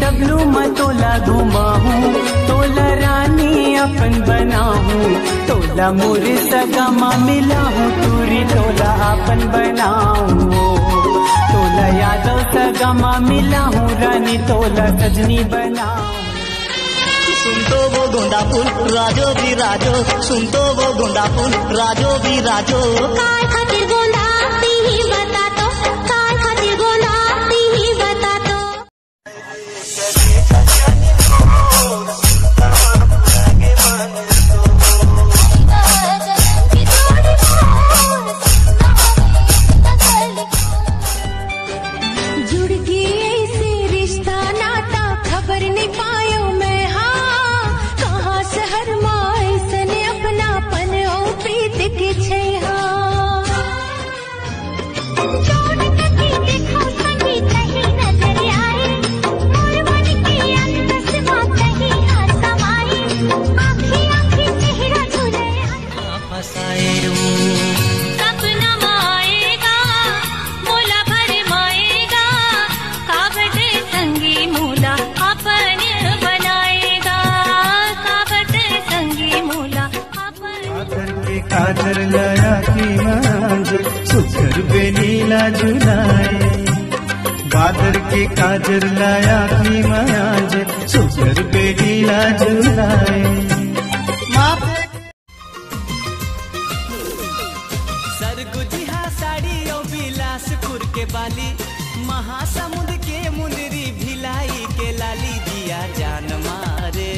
BMW में तोला घुमाहूँ, तोला रानी अपन बनाहूँ, तोला मोरे सगमा मिलाहूँ, तूरी तोला अपन बनाऊँ, तोला यादव सगमा मिलाहूँ, रानी तोला सजनी बनाऊँ। सुन तो वो गोंदा फूल राजो भी राजो, सुन तो वो गोंदा फूल राजो भी राजो। काय खातिर गोंदा ही बता तो, काय खातिर गोंदा ही बता तो। जुड़ गई ऐसे रिश्ता नाता खबर नहीं पायो मैं, हाँ कहाँ शहर माए सने अपनापन ओ प्रीत के छैहा। छोड़ के देखो सही कहीं नजर आए, मोर मन की अंदर से बात कहीं ना समाए, आँखी आँखी चेहरा झूले फसाए कब न माएगा मोला भर माएगा, काबटे संगी मोला अपन बनाएगा, काबटे संगी मोला अपन। काजर लाया की मंजर सुकर बेनीला झुलाए, बादर के काजर लाया की मंजर सुकर बेनीला झुलाए। सरगुजिहा साड़ी और बिलासपुर के बाली, महासमुंद के मुंदरी भिलाई के लाली, दिया जान मारे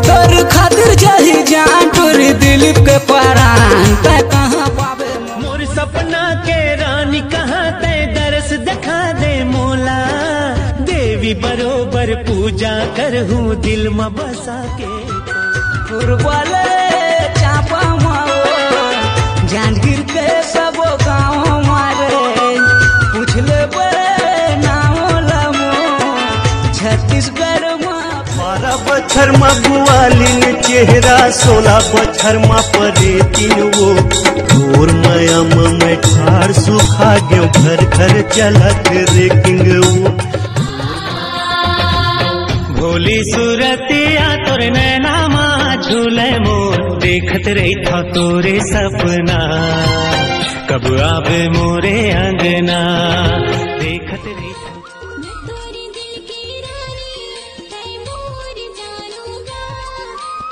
तोर खातिर जाही जान तोर दिल के परान, तै कहाँ पावे मोर सपना के रानी, कहाँ तै दरस दिखा दे मोला, देवी बरोबर पूजा करहूँ दिल में बसा के। वाले चापा माओ जांजगीर के सबो गाँव मारे, पूछ ले नाम लमो छत्तीसगढ़ में। 12 बछर में बुआलिन चेहरा, 16 बछर में परे तीन वो, तोर माया में ठार सुखा गयो, घर घर चलत रेकिंग वो। भोली सूरतिया तोर नैना माँ झूले मोर, देखत रही था तोरे सपना, कब आवे मोरे अंगना, देखत रही था। मैं तोरी दिल की रानी, तै मोर जानूंगा,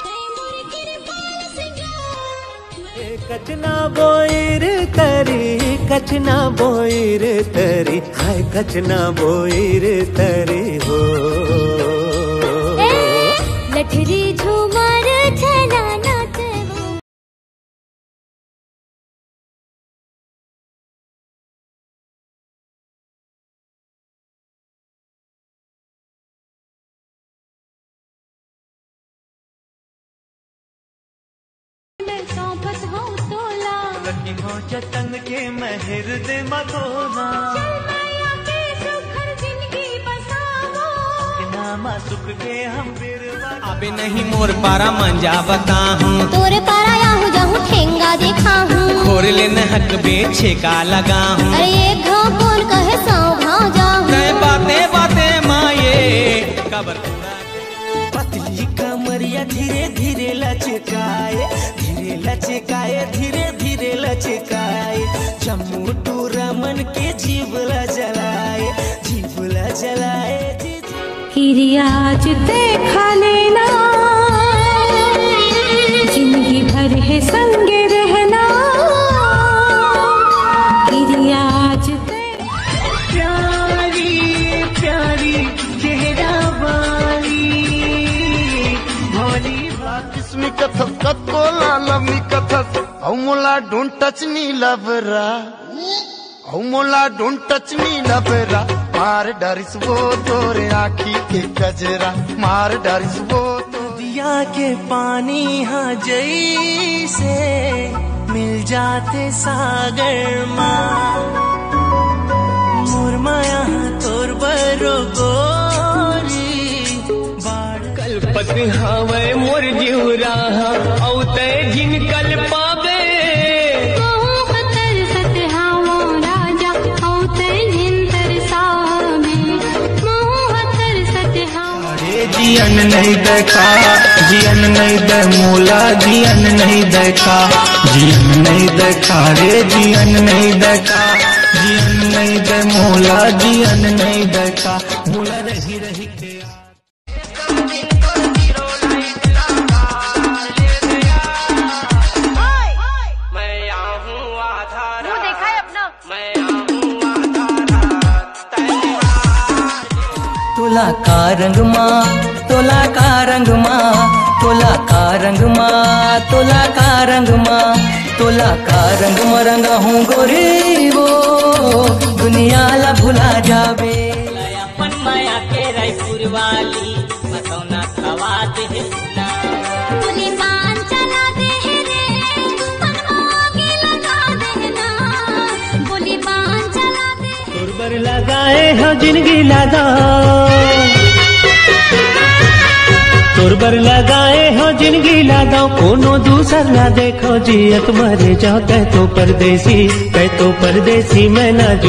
तै मोर कृपाल सिंगा। कचना बोईर तरी, कचना बोईर तरी, हाय कचना बोईर तरी हो। लठरी झूमर छला नाचवा। सौंपत हो तोला, लकी हो जतन के महर दे मगोना, मैया के सुखर जिंदगी बसावो, नामा सुख के हम फिर अबे नहीं मोर पारा मंजा बता हूँ, तोरे पारा आहूँ जाहूँ ठेंगा देखा हूँ, खोर लेने हक बेचे का लगा हूँ। अरे एक घाव कौन कहे सौ भाव जाहूँ, कई बातें बातें माये कबर पतली कमरिया धीरे धीरे लचकाए, धीरे लचकाए, धीरे धीरे लचकाए, जम्मू टू रमन के जीवला जलाए, जीवला जलाए। आज देखा लेना जिंदगी भर है संगे रहना, आज प्यारी प्यारी चेहरा वाली भोली किस्मी कथस कत्को लालमी कथस औ मोला डोंट टच मी लवरा, औ मोला डोंट टच मी लवरा, मार डरिस वो तोरे आँखी के गजरा, मार डरिस वो दिया के पानी हाँ जैसे मिल जाते सागर माँ, मोर माया तोर बरो गोरी बाढ़ कलपत हवे मोर जीवरा, औ तय जिन कल पावे तरसत हावो राजा, औ तय जिन तरसावे, जियन नहीं देखा, जियन नहीं दे मोला, जियन नहीं देखा, जियन नहीं देखा रे, जियन नहीं देखा, जियन नहीं दे मोला, जियन नहीं देखा, मोला रही रही के तोला का रंग माँ, तोला का रंग माँ, तोला का रंग माँ, तोला का रंग माँ, तोला का रंग में रंगा हूँ गोरी वो दुनिया ला भुला जावे। अपन माया के रायपुर वाली बतौना खवा दे ना, बोली बान चला दे रे, आगे लगा दे ना, बोली बान चला दे। तोरबर लगाए हो जिंदगी लगा, तोरबर लगाए हो जिंदगी लगा, कोनो दूसर ना देखो जियत मरे जाओ, कह तो परदेसी मैं ना जो